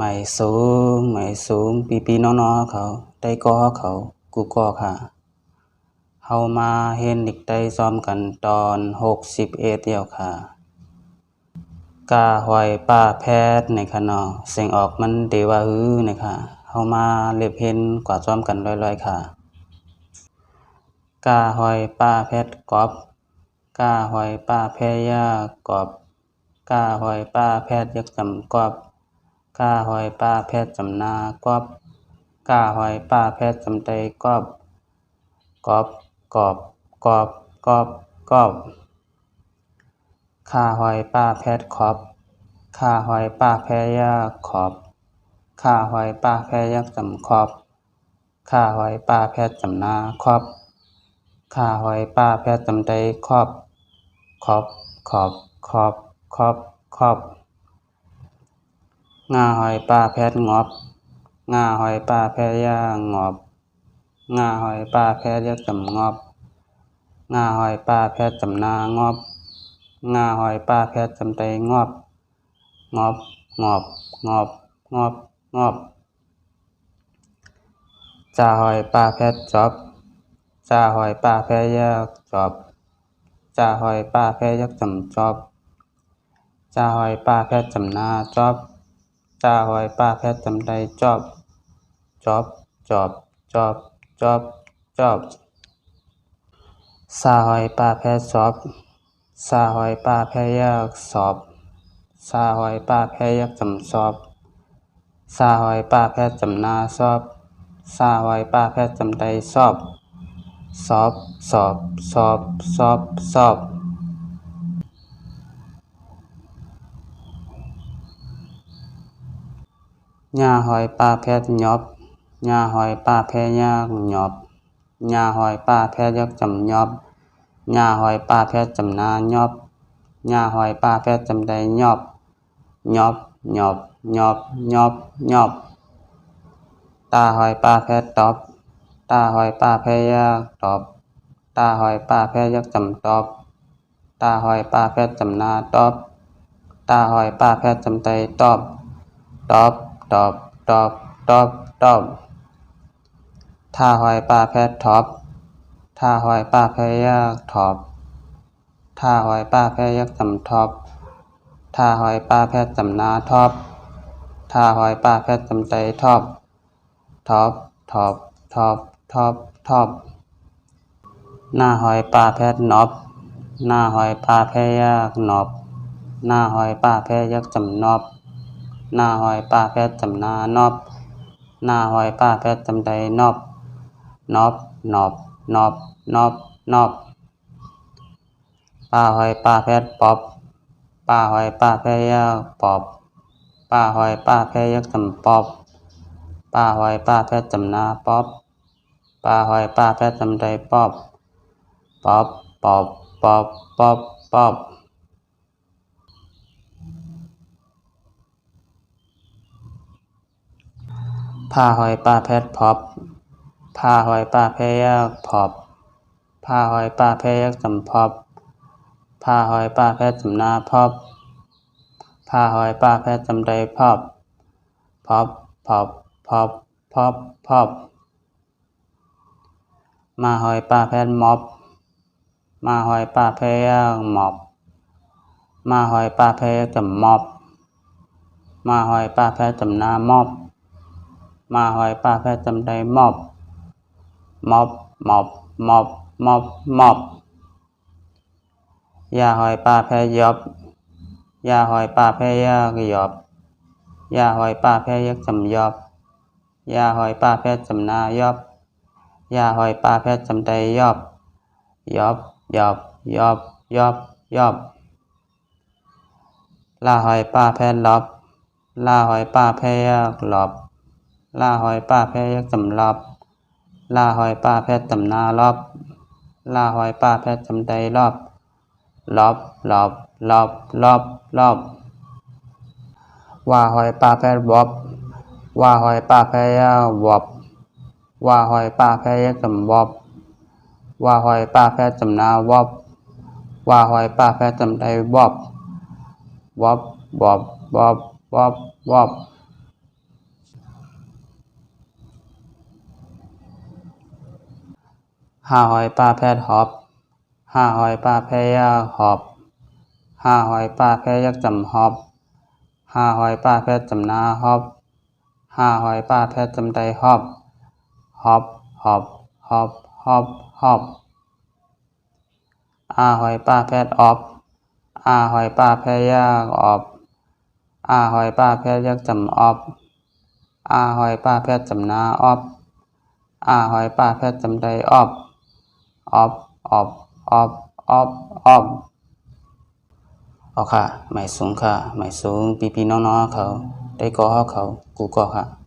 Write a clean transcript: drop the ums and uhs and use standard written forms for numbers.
ไม่สูงปีน้อเขาได้ก่อเขากูก่อค่ะเฮามาเห็นอีกได้ซ้อมกันตอน61เดียวค่ะกาหอยป้าแพทย์ในค่ะเนาะเสียงออกมันเดว่าฮือนะคะเฮามาเล็บเห็นกว่าซ้อมกันลอยๆค่ะกาหอยป้าแพทย์กอบกาหอยป้าแพยากอบกาหอยป้าแพทย์ยักจำกอบกาหอยป้าแพทย์จำนากอบกาหอยป้าแพทย์จำใจกอบกอบกอบกอบกอบกอบข้าหอยป้าแพทย์ขอบข้าหอยป้าแพยาขอบข้าหอยป้าแพยักจำขอบข้าหอยป้าแพทย์จำนาขอบข้าหอยป้าแพทย์จำใจขอบขอบขอบขอบขอบขอบงาหอยป้าแพทย์งอบงาหอยป้าแพยางอบงาหอยป้าแพทย์ยักจำงอบงาหอยป้าแพทย์จำนางอบงาหอยป้าแพทย์จำใจงอบงอบงอบงอบงอบงอบจ่าหอยป้าแพทย์จอบจ่าหอยป้าแพทย์ยักจอบจ่าหอยป้าแพทย์ยักจำจอบจ่าหอยป้าแพทย์จำนาจอบจ่าหอยป้าแพทย์จำใจจอบจอบจอบจอบจอบจอบสาหอยป้าแพทย์สอบสาหอยป้าแพทย์ยักสอบสาหอยป้าแพทย์ยักจำสอบสาหอยป้าแพทย์จำนาสอบสาหอยป้าแพทย์จำใจสอบสอบสอบสอบสอบสอบหญ้าหอยป้าแพทย์หยอบหญ้าหอยป้าแพทย์ยักหยอบหญ้าหอยป้าแพทย์ยักจำหยอบหญ้าหอยป้าแพทย์จำนาหยอบหญ้าหอยป้าแพทย์จำใจหยอบหยอบหยอบหยอบหยอบหยอบตาหอยป้าแพทย์ตอบตาหอยป้าแพทย์ยักตอบตาหอยป้าแพทย์ยักจำตอบตาหอยป้าแพทย์จำนาตอบตาหอยป้าแพทย์จำใจตอบตอบตอบตอบตอบตอบท่าหอยป้าแพทย์ทอบท่าหอยป้าแพทย์ยักทอบท่าหอยป้าแพทย์ยักจำทอบท่าหอยป้าแพทย์จำนาทอบท่าหอยป้าแพทย์จำใจทอบทอบทอบทอบทอบทอบหน้าหอยป้าแพทย์นอบหน้าหอยป้าแพทย์ยักนอบหน้าหอยป้าแพทย์ยักจำนอบหน้าหอยป้าแพทย์จำนานอบหน้าหอยป้าแพทย์จำใจนอบนอบนอบนอบนอบนอบป้าหอยป้าแพทย์ปอบป้าหอยป้าแพทย์ยักปอบป้าหอยป้าแพทย์ยักจำปอบป้าหอยป้าแพทย์จำนาปอบป้าหอยป้าแพทย์จำใจปอบปอบปอบปอบปอบปอบผ้าหอยป้าแพทย์พอบผ้าหอยป้าแพทย์ยักพอบผ้าหอยป้าแพทย์ยักจำพอบผ้าหอยป้าแพทย์จำนาพอบผ้าหอยป้าแพทย์จำใจพอบพอบพอบพอบพอบพอบมาหอยป้าแพทย์มอบมาหอยป้าแพทย์ยักหมอบมาหอยป้าแพทย์ยักจำมอบมาหอยป้าแพทย์จำนามอบมาหอยป้าแพทย์จำใจมอบมอบมอบมอบมอบมอบยาหอยป้าแพทย์ยอบยาหอยป้าแพทย์ยักยอบยาหอยป้าแพทย์ยักจำยอบยาหอยป้าแพทย์จำนายอบยาหอยป้าแพทย์จำใจยอบยอบยอบยอบยอบยอบลาหอยป้าแพทย์ลอบลาหอยป้าแพทย์ยักหลอบลาหอยป้าแพทย์ยักจำลอบลาหอยป้าแพทย์จำนาลอบลาหอยป้าแพทย์จำใจลอบลอบลอบลอบลอบลอบว่าหอยป้าแพทย์วอบว่าหอยป้าแพทย์ยักวอบว่าหอยป้าแพทย์ยักจำวอบว่าหอยป้าแพทย์จำนาวอบว่าหอยป้าแพทย์จำใจวอบวอบวอบวอบวอบวอบ ห้าหอยป้าแพทย์หอบห้าหอยป้าแพยาหอบห้าหอยป้าแพยักจำหอบห้าหอยป้าแพทย์จำนาหอบห้าหอยป้าแพทย์จำใดหอบหอบหอบหอบหอบหอบอาหอยป้าแพทย์ออบอาหอยป้าแพยาออบอาหอยป้าแพทย์ยักจำออบอาหอยป้าแพทย์จำนาออบอาหอยป้าแพทย์จำใดออบออบออบออบออบออบเอาค่ะหมายสูงค่ะหมายสูงพี่ๆน้องๆเขาได้ก็เขากูก็ค่ะ